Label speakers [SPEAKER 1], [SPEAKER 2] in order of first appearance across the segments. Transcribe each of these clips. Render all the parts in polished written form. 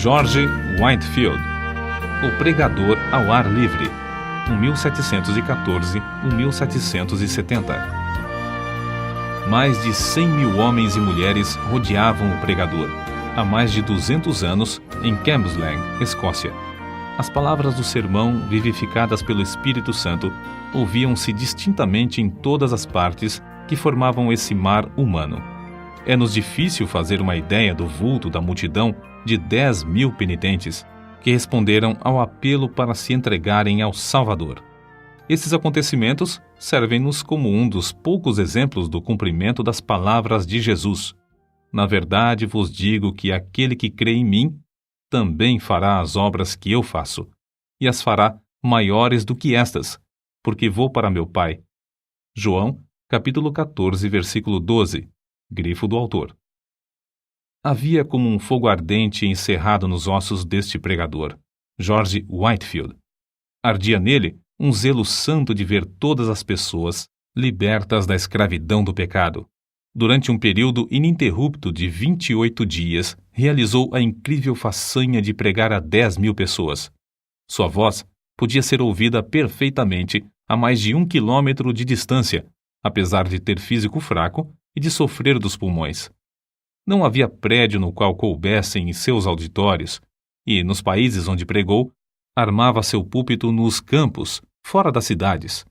[SPEAKER 1] George Whitefield, O Pregador ao Ar Livre, 1714-1770. Mais de 100 mil homens e mulheres rodeavam o pregador, há mais de 200 anos, em Cambuslang, Escócia. As palavras do sermão, vivificadas pelo Espírito Santo, ouviam-se distintamente em todas as partes que formavam esse mar humano. É-nos difícil fazer uma ideia do vulto da multidão de 10 mil penitentes que responderam ao apelo para se entregarem ao Salvador. Esses acontecimentos servem-nos como um dos poucos exemplos do cumprimento das palavras de Jesus. Na verdade vos digo que aquele que crê em mim também fará as obras que eu faço, e as fará maiores do que estas, porque vou para meu Pai. João, capítulo 14, versículo 12, grifo do autor. Havia como um fogo ardente encerrado nos ossos deste pregador, George Whitefield. Ardia nele um zelo santo de ver todas as pessoas libertas da escravidão do pecado. Durante um período ininterrupto de 28 dias, realizou a incrível façanha de pregar a 10 mil pessoas. Sua voz podia ser ouvida perfeitamente a mais de 1 quilômetro de distância, apesar de ter físico fraco e de sofrer dos pulmões. Não havia prédio no qual coubessem em seus auditórios, e, nos países onde pregou, armava seu púlpito nos campos, fora das cidades.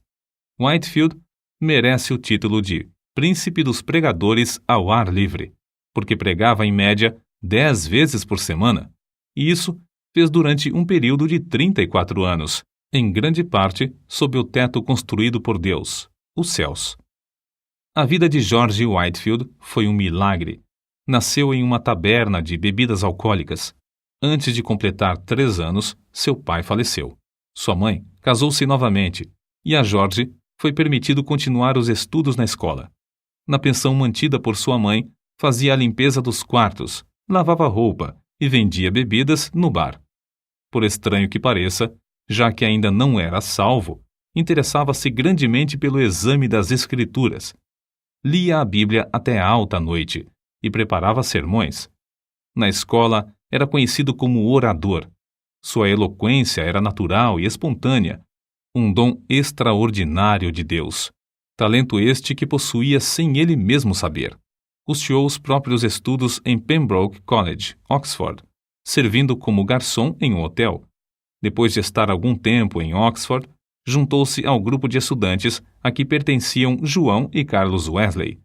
[SPEAKER 1] Whitefield merece o título de Príncipe dos Pregadores ao Ar Livre, porque pregava em média 10 vezes por semana, e isso fez durante um período de 34 anos, em grande parte sob o teto construído por Deus, os céus. A vida de George Whitefield foi um milagre. Nasceu em uma taberna de bebidas alcoólicas. Antes de completar 3 anos, seu pai faleceu. Sua mãe casou-se novamente, e a George foi permitido continuar os estudos na escola. Na pensão mantida por sua mãe, fazia a limpeza dos quartos, lavava roupa e vendia bebidas no bar. Por estranho que pareça, já que ainda não era salvo, interessava-se grandemente pelo exame das Escrituras. Lia a Bíblia até alta noite e preparava sermões. Na escola, era conhecido como orador. Sua eloquência era natural e espontânea, um dom extraordinário de Deus. Talento este que possuía sem ele mesmo saber. Custeou os próprios estudos em Pembroke College, Oxford, servindo como garçom em um hotel. Depois de estar algum tempo em Oxford, juntou-se ao grupo de estudantes a que pertenciam João e Carlos Wesley.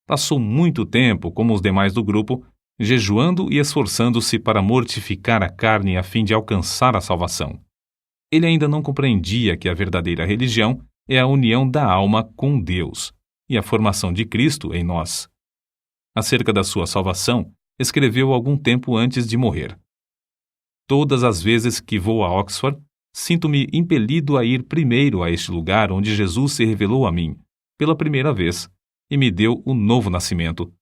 [SPEAKER 1] Passou muito tempo, como os demais do grupo, jejuando e esforçando-se para mortificar a carne a fim de alcançar a salvação. Ele ainda não compreendia que a verdadeira religião é a união da alma com Deus e a formação de Cristo em nós. Acerca da sua salvação, escreveu algum tempo antes de morrer. Todas as vezes que vou a Oxford, sinto-me impelido a ir primeiro a este lugar onde Jesus se revelou a mim, pela primeira vez, e me deu o novo nascimento.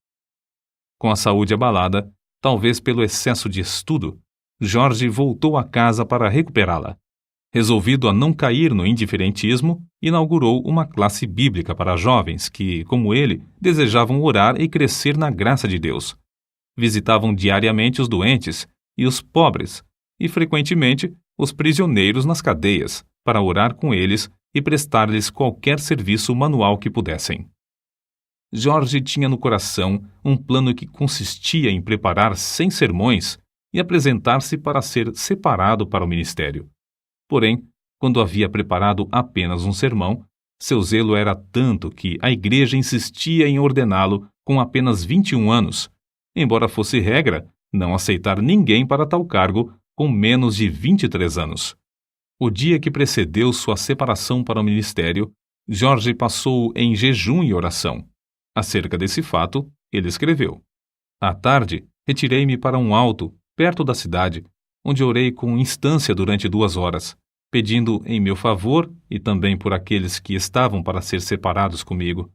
[SPEAKER 1] Com a saúde abalada, talvez pelo excesso de estudo, George voltou a casa para recuperá-la. Resolvido a não cair no indiferentismo, inaugurou uma classe bíblica para jovens que, como ele, desejavam orar e crescer na graça de Deus. Visitavam diariamente os doentes e os pobres, e frequentemente os prisioneiros nas cadeias, para orar com eles e prestar-lhes qualquer serviço manual que pudessem. George tinha no coração um plano que consistia em preparar 100 sermões e apresentar-se para ser separado para o ministério. Porém, quando havia preparado apenas um sermão, seu zelo era tanto que a igreja insistia em ordená-lo com apenas 21 anos, embora fosse regra não aceitar ninguém para tal cargo com menos de 23 anos. O dia que precedeu sua separação para o ministério, George passou em jejum e oração. Acerca desse fato, ele escreveu: À tarde, retirei-me para um alto, perto da cidade, onde orei com instância durante 2 horas, pedindo em meu favor e também por aqueles que estavam para ser separados comigo.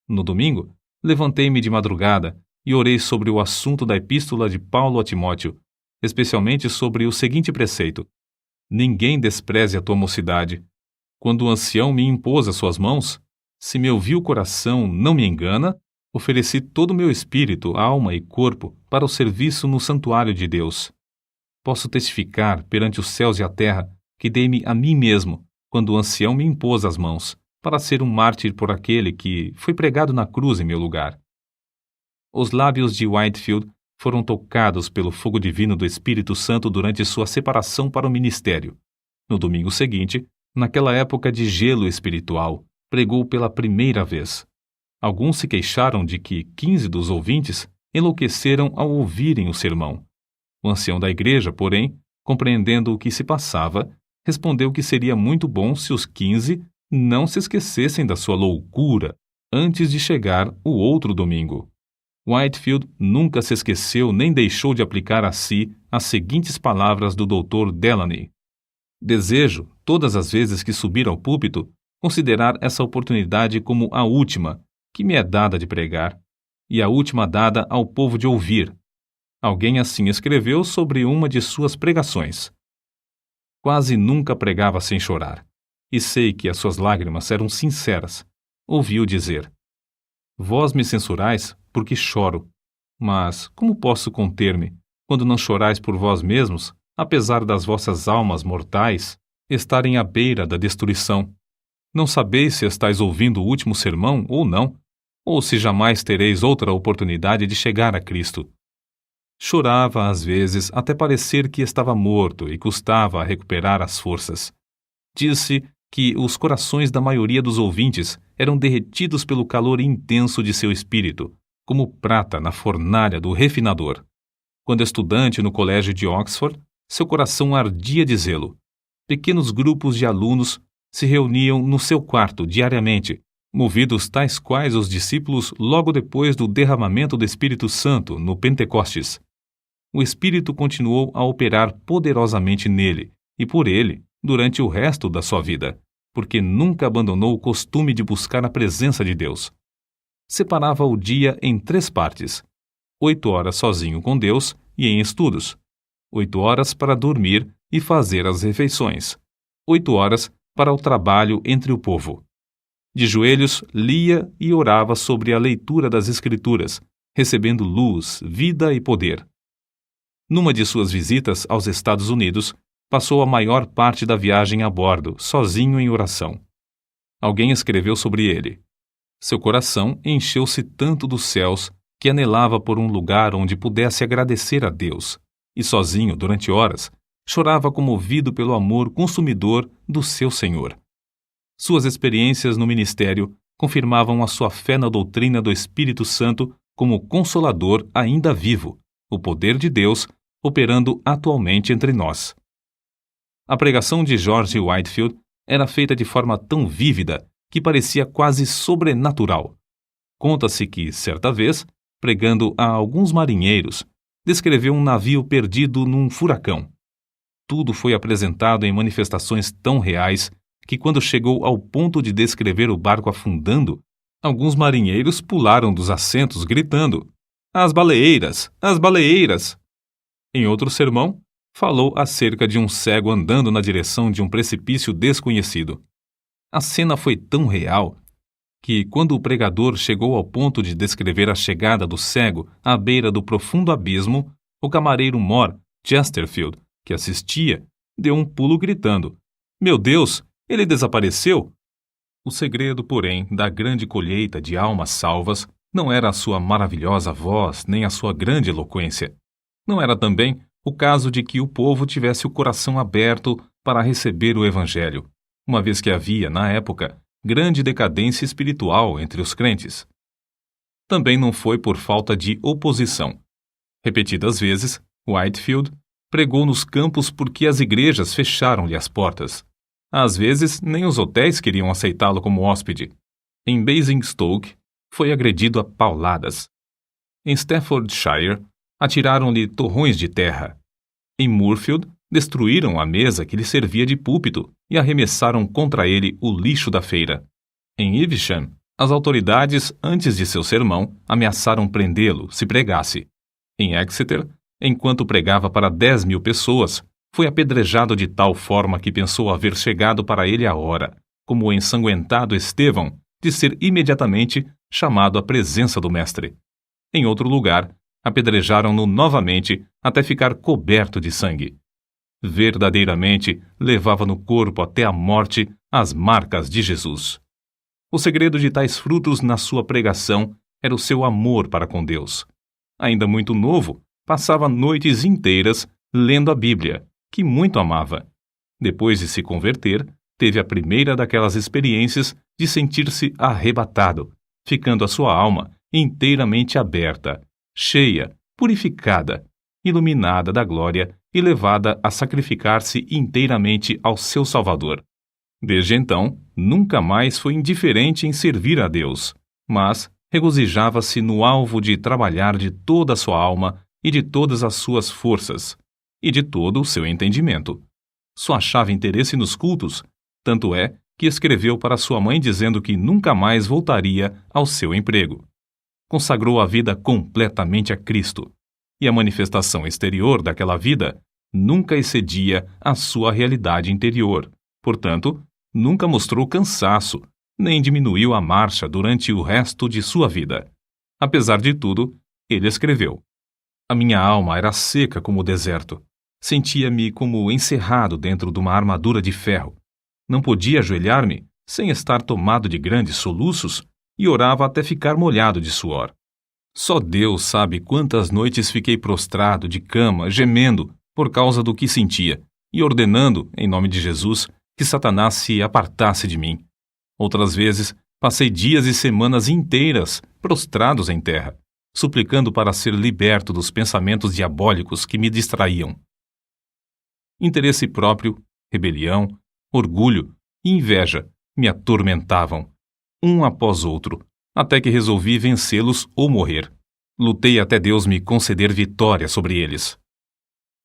[SPEAKER 1] No domingo, levantei-me de madrugada e orei sobre o assunto da epístola de Paulo a Timóteo, especialmente sobre o seguinte preceito: Ninguém despreze a tua mocidade. Quando o ancião me impôs as suas mãos, se meu vil coração não me engana, ofereci todo o meu espírito, alma e corpo para o serviço no santuário de Deus. Posso testificar perante os céus e a terra que dei-me a mim mesmo, quando o ancião me impôs as mãos, para ser um mártir por aquele que foi pregado na cruz em meu lugar. Os lábios de Whitefield foram tocados pelo fogo divino do Espírito Santo durante sua separação para o ministério. No domingo seguinte, naquela época de gelo espiritual, pregou pela primeira vez. Alguns se queixaram de que 15 dos ouvintes enlouqueceram ao ouvirem o sermão. O ancião da igreja, porém, compreendendo o que se passava, respondeu que seria muito bom se os 15 não se esquecessem da sua loucura antes de chegar o outro domingo. Whitefield nunca se esqueceu nem deixou de aplicar a si as seguintes palavras do Dr. Delany: desejo, todas as vezes que subir ao púlpito, considerar essa oportunidade como a última que me é dada de pregar, e a última dada ao povo de ouvir. Alguém assim escreveu sobre uma de suas pregações. Quase nunca pregava sem chorar, e sei que as suas lágrimas eram sinceras. Ouvi-o dizer: vós me censurais porque choro, mas como posso conter-me quando não chorais por vós mesmos, apesar das vossas almas mortais estarem à beira da destruição? Não sabeis se estáis ouvindo o último sermão ou não, ou se jamais tereis outra oportunidade de chegar a Cristo. Chorava às vezes até parecer que estava morto e custava a recuperar as forças. Disse que os corações da maioria dos ouvintes eram derretidos pelo calor intenso de seu espírito, como prata na fornalha do refinador. Quando estudante no colégio de Oxford, seu coração ardia de zelo. Pequenos grupos de alunos se reuniam no seu quarto diariamente, movidos tais quais os discípulos logo depois do derramamento do Espírito Santo no Pentecostes. O Espírito continuou a operar poderosamente nele e por ele durante o resto da sua vida, porque nunca abandonou o costume de buscar a presença de Deus. Separava o dia em 3 partes: 8 horas sozinho com Deus e em estudos, 8 horas para dormir e fazer as refeições, 8 horas para o trabalho entre o povo. De joelhos, lia e orava sobre a leitura das Escrituras, recebendo luz, vida e poder. Numa de suas visitas aos Estados Unidos, passou a maior parte da viagem a bordo, sozinho em oração. Alguém escreveu sobre ele: seu coração encheu-se tanto dos céus que anelava por um lugar onde pudesse agradecer a Deus, e sozinho, durante horas, chorava comovido pelo amor consumidor do seu Senhor. Suas experiências no ministério confirmavam a sua fé na doutrina do Espírito Santo como Consolador ainda vivo, o poder de Deus operando atualmente entre nós. A pregação de George Whitefield era feita de forma tão vívida que parecia quase sobrenatural. Conta-se que, certa vez, pregando a alguns marinheiros, descreveu um navio perdido num furacão. Tudo foi apresentado em manifestações tão reais que, quando chegou ao ponto de descrever o barco afundando, alguns marinheiros pularam dos assentos gritando: "As baleeiras! As baleeiras!" Em outro sermão, falou acerca de um cego andando na direção de um precipício desconhecido. A cena foi tão real que, quando o pregador chegou ao ponto de descrever a chegada do cego à beira do profundo abismo, o camareiro mor, Chesterfield, que assistia, deu um pulo gritando: "Meu Deus, ele desapareceu!" O segredo, porém, da grande colheita de almas salvas não era a sua maravilhosa voz nem a sua grande eloquência. Não era também o caso de que o povo tivesse o coração aberto para receber o Evangelho, uma vez que havia, na época, grande decadência espiritual entre os crentes. Também não foi por falta de oposição. Repetidas vezes, Whitefield pregou nos campos porque as igrejas fecharam-lhe as portas. Às vezes, nem os hotéis queriam aceitá-lo como hóspede. Em Basingstoke, foi agredido a pauladas. Em Staffordshire, atiraram-lhe torrões de terra. Em Moorfield, destruíram a mesa que lhe servia de púlpito e arremessaram contra ele o lixo da feira. Em Evesham, as autoridades, antes de seu sermão, ameaçaram prendê-lo se pregasse. Em Exeter, enquanto pregava para 10.000 pessoas, foi apedrejado de tal forma que pensou haver chegado para ele a hora, como o ensanguentado Estevão, de ser imediatamente chamado à presença do Mestre. Em outro lugar, Apedrejaram-no novamente até ficar coberto de sangue. Verdadeiramente levava no corpo até a morte as marcas de Jesus. O segredo de tais frutos na sua pregação era o seu amor para com Deus. Ainda muito novo, passava noites inteiras lendo a Bíblia, que muito amava. Depois de se converter, teve a primeira daquelas experiências de sentir-se arrebatado, ficando a sua alma inteiramente aberta, cheia, purificada, iluminada da glória e levada a sacrificar-se inteiramente ao seu Salvador. Desde então, nunca mais foi indiferente em servir a Deus, mas regozijava-se no alvo de trabalhar de toda a sua alma e de todas as suas forças, e de todo o seu entendimento. Só achava interesse nos cultos, tanto é que escreveu para sua mãe dizendo que nunca mais voltaria ao seu emprego. Consagrou a vida completamente a Cristo, e a manifestação exterior daquela vida nunca excedia a sua realidade interior. Portanto, nunca mostrou cansaço, nem diminuiu a marcha durante o resto de sua vida. Apesar de tudo, ele escreveu: "A minha alma era seca como o deserto. Sentia-me como encerrado dentro de uma armadura de ferro. Não podia ajoelhar-me sem estar tomado de grandes soluços e orava até ficar molhado de suor. Só Deus sabe quantas noites fiquei prostrado de cama, gemendo por causa do que sentia e ordenando, em nome de Jesus, que Satanás se apartasse de mim. Outras vezes, passei dias e semanas inteiras prostrados em terra, suplicando para ser liberto dos pensamentos diabólicos que me distraíam. Interesse próprio, rebelião, orgulho e inveja me atormentavam, um após outro, até que resolvi vencê-los ou morrer. Lutei até Deus me conceder vitória sobre eles."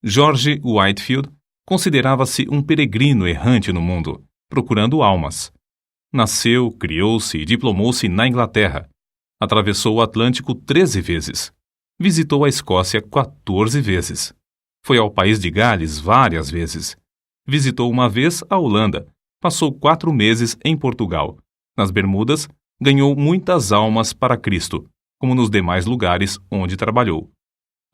[SPEAKER 1] George Whitefield considerava-se um peregrino errante no mundo, procurando almas. Nasceu, criou-se e diplomou-se na Inglaterra. Atravessou o Atlântico 13 vezes. Visitou a Escócia 14 vezes. Foi ao país de Gales várias vezes. Visitou uma vez a Holanda. Passou 4 meses em Portugal. Nas Bermudas, ganhou muitas almas para Cristo, como nos demais lugares onde trabalhou.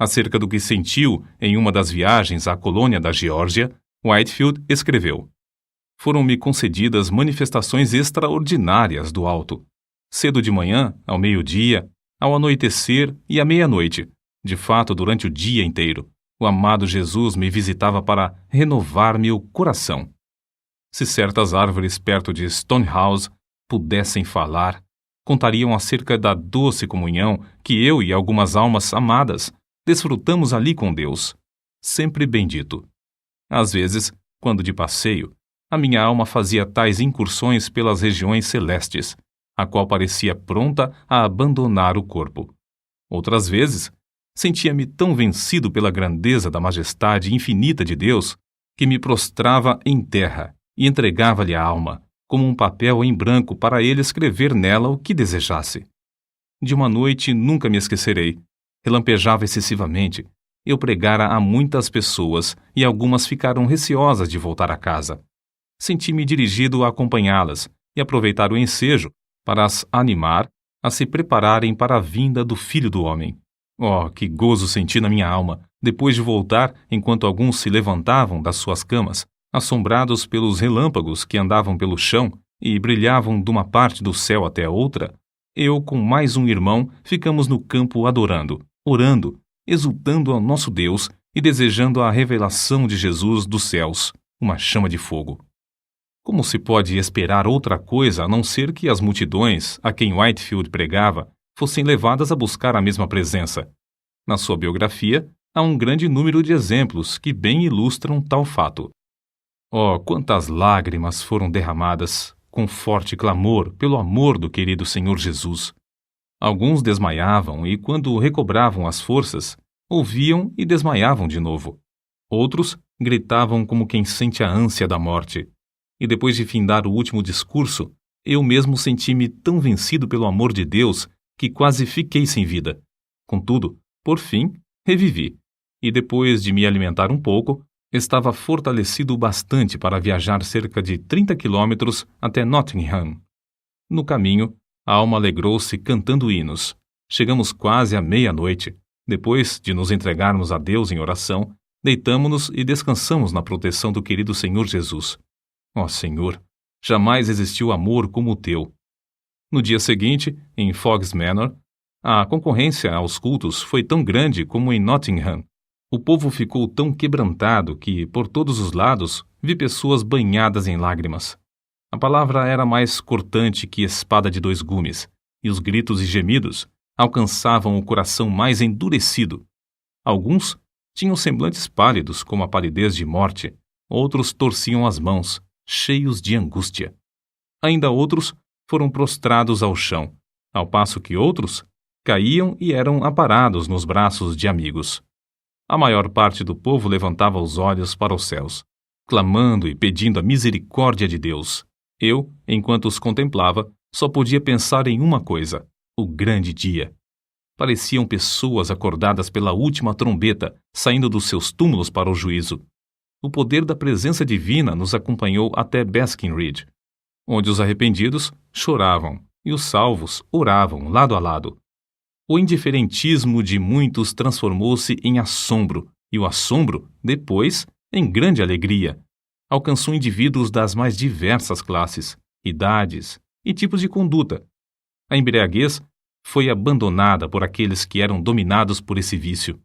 [SPEAKER 1] Acerca do que sentiu em uma das viagens à colônia da Geórgia, Whitefield escreveu: "Foram-me concedidas manifestações extraordinárias do alto. Cedo de manhã, ao meio-dia, ao anoitecer e à meia-noite, de fato durante o dia inteiro, o amado Jesus me visitava para renovar-me o coração. Se certas árvores perto de Stonehouse pudessem falar, contariam acerca da doce comunhão que eu e algumas almas amadas desfrutamos ali com Deus, sempre bendito. Às vezes, quando de passeio, a minha alma fazia tais incursões pelas regiões celestes, a qual parecia pronta a abandonar o corpo. Outras vezes, sentia-me tão vencido pela grandeza da majestade infinita de Deus que me prostrava em terra e entregava-lhe a alma, como um papel em branco para ele escrever nela o que desejasse. De uma noite nunca me esquecerei. Relampejava excessivamente. Eu pregara a muitas pessoas e algumas ficaram receosas de voltar a casa. Senti-me dirigido a acompanhá-las e aproveitar o ensejo para as animar a se prepararem para a vinda do Filho do Homem. Oh, que gozo senti na minha alma, depois de voltar enquanto alguns se levantavam das suas camas, assombrados pelos relâmpagos que andavam pelo chão e brilhavam de uma parte do céu até a outra. Eu, com mais um irmão, ficamos no campo adorando, orando, exultando ao nosso Deus e desejando a revelação de Jesus dos céus, uma chama de fogo. Como se pode esperar outra coisa a não ser que as multidões a quem Whitefield pregava fossem levadas a buscar a mesma presença? Na sua biografia, há um grande número de exemplos que bem ilustram tal fato. Oh, quantas lágrimas foram derramadas, com forte clamor pelo amor do querido Senhor Jesus. Alguns desmaiavam e, quando recobravam as forças, ouviam e desmaiavam de novo. Outros gritavam como quem sente a ânsia da morte. E depois de findar o último discurso, eu mesmo senti-me tão vencido pelo amor de Deus que quase fiquei sem vida. Contudo, por fim, revivi. E depois de me alimentar um pouco, estava fortalecido bastante para viajar cerca de 30 quilômetros até Nottingham. No caminho, a alma alegrou-se cantando hinos. Chegamos quase à meia-noite. Depois de nos entregarmos a Deus em oração, deitamo-nos e descansamos na proteção do querido Senhor Jesus. Ó Senhor, jamais existiu amor como o teu. No dia seguinte, em Fog's Manor, a concorrência aos cultos foi tão grande como em Nottingham. O povo ficou tão quebrantado que, por todos os lados, vi pessoas banhadas em lágrimas. A palavra era mais cortante que espada de 2 gumes, e os gritos e gemidos alcançavam o coração mais endurecido. Alguns tinham semblantes pálidos como a palidez de morte, outros torciam as mãos, cheios de angústia. Ainda outros foram prostrados ao chão, ao passo que outros caíam e eram aparados nos braços de amigos. A maior parte do povo levantava os olhos para os céus, clamando e pedindo a misericórdia de Deus. Eu, enquanto os contemplava, só podia pensar em uma coisa: o grande dia. Pareciam pessoas acordadas pela última trombeta, saindo dos seus túmulos para o juízo. O poder da presença divina nos acompanhou até Basking Ridge, onde os arrependidos choravam e os salvos oravam lado a lado. O indiferentismo de muitos transformou-se em assombro, e o assombro, depois, em grande alegria. Alcançou indivíduos das mais diversas classes, idades e tipos de conduta. A embriaguez foi abandonada por aqueles que eram dominados por esse vício.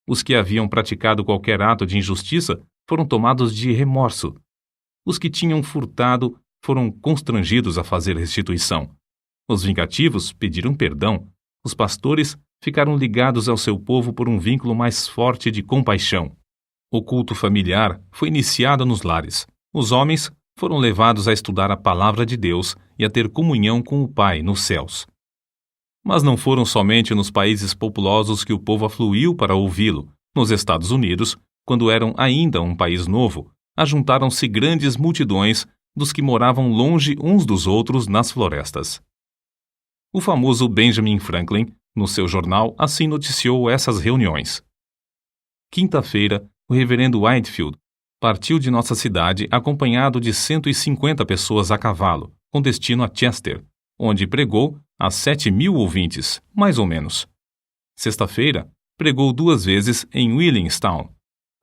[SPEAKER 1] Os que haviam praticado qualquer ato de injustiça foram tomados de remorso. Os que tinham furtado foram constrangidos a fazer restituição. Os vingativos pediram perdão. Os pastores ficaram ligados ao seu povo por um vínculo mais forte de compaixão. O culto familiar foi iniciado nos lares. Os homens foram levados a estudar a palavra de Deus e a ter comunhão com o Pai nos céus. Mas não foram somente nos países populosos que o povo afluiu para ouvi-lo. Nos Estados Unidos, quando eram ainda um país novo, ajuntaram-se grandes multidões dos que moravam longe uns dos outros nas florestas. O famoso Benjamin Franklin, no seu jornal, assim noticiou essas reuniões. Quinta-feira, o reverendo Whitefield partiu de nossa cidade acompanhado de 150 pessoas a cavalo, com destino a Chester, onde pregou a 7.000 ouvintes, mais ou menos. Sexta-feira, pregou 2 vezes em Williamstown,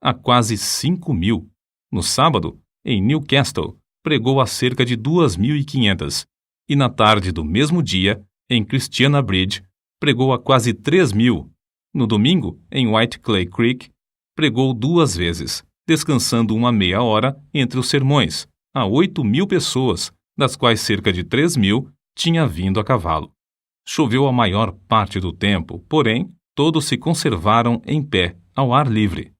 [SPEAKER 1] a quase 5.000. No sábado, em Newcastle, pregou a cerca de 2.500. E na tarde do mesmo dia, em Christiana Bridge, pregou a quase 3.000. No domingo, em White Clay Creek, pregou 2 vezes, descansando uma meia hora entre os sermões, a 8.000 pessoas, das quais cerca de 3.000 tinha vindo a cavalo. Choveu a maior parte do tempo, porém, todos se conservaram em pé, ao ar livre.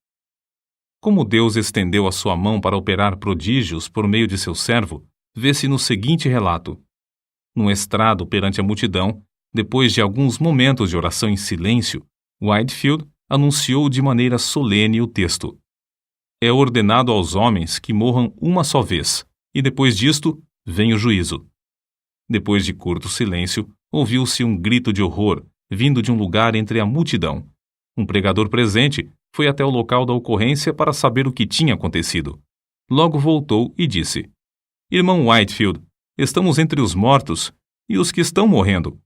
[SPEAKER 1] Como Deus estendeu a sua mão para operar prodígios por meio de seu servo, vê-se no seguinte relato. Num estrado perante a multidão, depois de alguns momentos de oração em silêncio, Whitefield anunciou de maneira solene o texto. É ordenado aos homens que morram uma só vez, e depois disto vem o juízo. Depois de curto silêncio, ouviu-se um grito de horror, vindo de um lugar entre a multidão. Um pregador presente foi até o local da ocorrência para saber o que tinha acontecido. Logo voltou e disse: Irmão Whitefield, estamos entre os mortos e os que estão morrendo.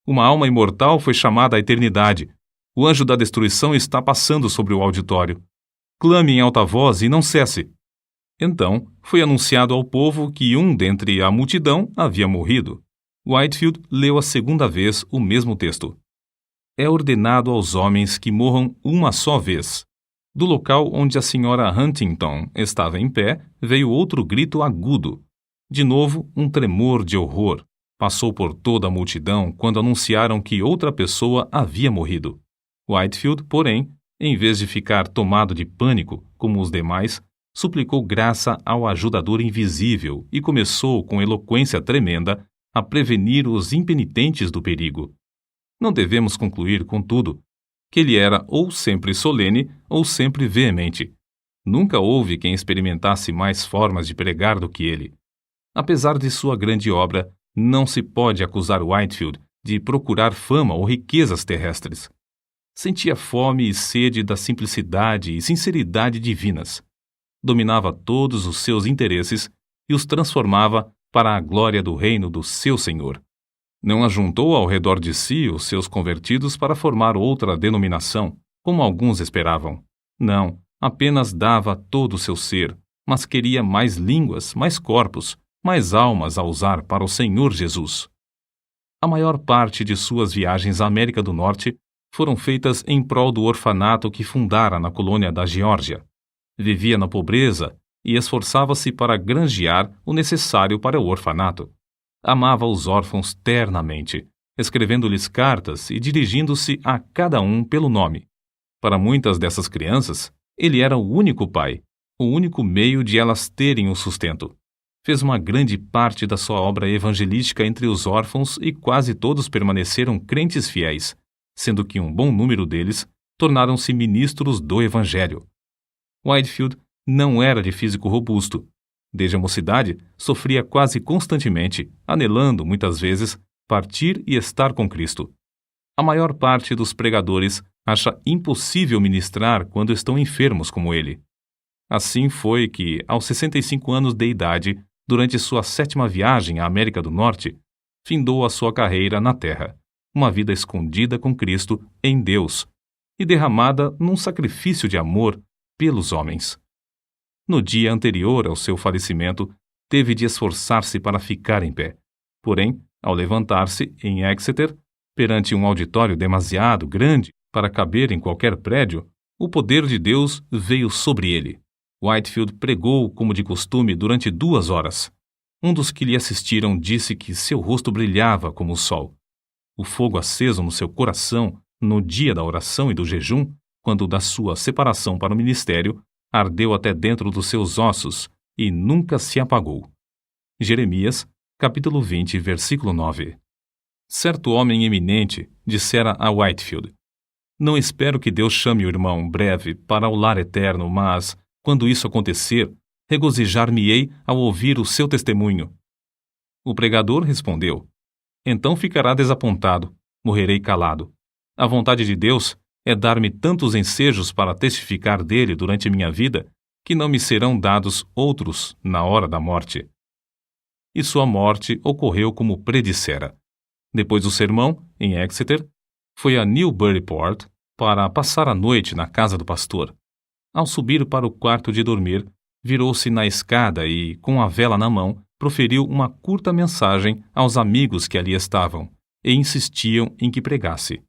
[SPEAKER 1] Uma alma imortal foi chamada à eternidade. O anjo da destruição está passando sobre o auditório. Clame em alta voz e não cesse. Então, foi anunciado ao povo que um dentre a multidão havia morrido. Whitefield leu a segunda vez o mesmo texto. É ordenado aos homens que morram uma só vez. Do local onde a senhora Huntington estava em pé, veio outro grito agudo. De novo, um tremor de horror. Passou por toda a multidão quando anunciaram que outra pessoa havia morrido. Whitefield, porém, em vez de ficar tomado de pânico, como os demais, suplicou graça ao ajudador invisível e começou, com eloquência tremenda, a prevenir os impenitentes do perigo. Não devemos concluir, contudo, que ele era ou sempre solene ou sempre veemente. Nunca houve quem experimentasse mais formas de pregar do que ele. Apesar de sua grande obra, não se pode acusar Whitefield de procurar fama ou riquezas terrestres. Sentia fome e sede da simplicidade e sinceridade divinas. Dominava todos os seus interesses e os transformava para a glória do reino do seu Senhor. Não ajuntou ao redor de si os seus convertidos para formar outra denominação, como alguns esperavam. Não, apenas dava todo o seu ser, mas queria mais línguas, mais corpos, mais almas a usar para o Senhor Jesus. A maior parte de suas viagens à América do Norte foram feitas em prol do orfanato que fundara na colônia da Geórgia. Vivia na pobreza e esforçava-se para granjear o necessário para o orfanato. Amava os órfãos ternamente, escrevendo-lhes cartas e dirigindo-se a cada um pelo nome. Para muitas dessas crianças, ele era o único pai, o único meio de elas terem o sustento. Fez uma grande parte da sua obra evangelística entre os órfãos e quase todos permaneceram crentes fiéis, sendo que um bom número deles tornaram-se ministros do Evangelho. Whitefield não era de físico robusto. Desde a mocidade, sofria quase constantemente, anelando, muitas vezes, partir e estar com Cristo. A maior parte dos pregadores acha impossível ministrar quando estão enfermos como ele. Assim foi que, aos 65 anos de idade, durante sua 7ª viagem à América do Norte, findou a sua carreira na Terra, uma vida escondida com Cristo em Deus e derramada num sacrifício de amor pelos homens. No dia anterior ao seu falecimento, teve de esforçar-se para ficar em pé. Porém, ao levantar-se em Exeter, perante um auditório demasiado grande para caber em qualquer prédio, o poder de Deus veio sobre ele. Whitefield pregou como de costume durante 2 horas. Um dos que lhe assistiram disse que seu rosto brilhava como o sol. O fogo aceso no seu coração, no dia da oração e do jejum, quando da sua separação para o ministério, ardeu até dentro dos seus ossos e nunca se apagou. Jeremias, capítulo 20, versículo 9. Certo homem eminente dissera a Whitefield: "Não espero que Deus chame o irmão breve para o lar eterno, mas, quando isso acontecer, regozijar-me-ei ao ouvir o seu testemunho." O pregador respondeu: "Então ficará desapontado, morrerei calado. A vontade de Deus é dar-me tantos ensejos para testificar dele durante minha vida, que não me serão dados outros na hora da morte." E sua morte ocorreu como predissera. Depois do sermão, em Exeter, foi a Newburyport para passar a noite na casa do pastor. Ao subir para o quarto de dormir, virou-se na escada e, com a vela na mão, proferiu uma curta mensagem aos amigos que ali estavam e insistiam em que pregasse.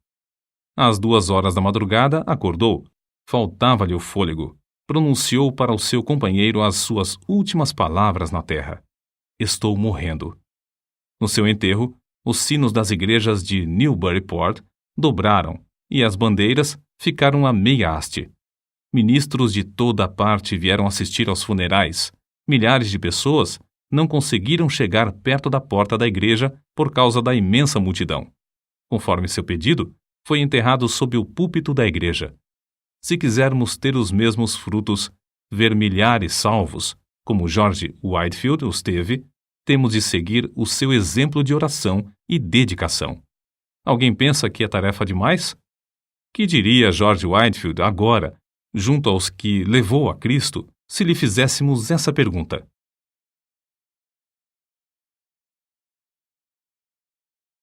[SPEAKER 1] Às 2 horas da madrugada, acordou. Faltava-lhe o fôlego. Pronunciou para o seu companheiro as suas últimas palavras na terra: "Estou morrendo." No seu enterro, os sinos das igrejas de Newburyport dobraram e as bandeiras ficaram a meia haste. Ministros de toda a parte vieram assistir aos funerais. Milhares de pessoas não conseguiram chegar perto da porta da igreja por causa da imensa multidão. Conforme seu pedido, foi enterrado sob o púlpito da igreja. Se quisermos ter os mesmos frutos, ver milhares salvos, como George Whitefield os teve, temos de seguir o seu exemplo de oração e dedicação. Alguém pensa que é tarefa demais? Que diria George Whitefield agora, junto aos que levou a Cristo, se lhe fizéssemos essa pergunta?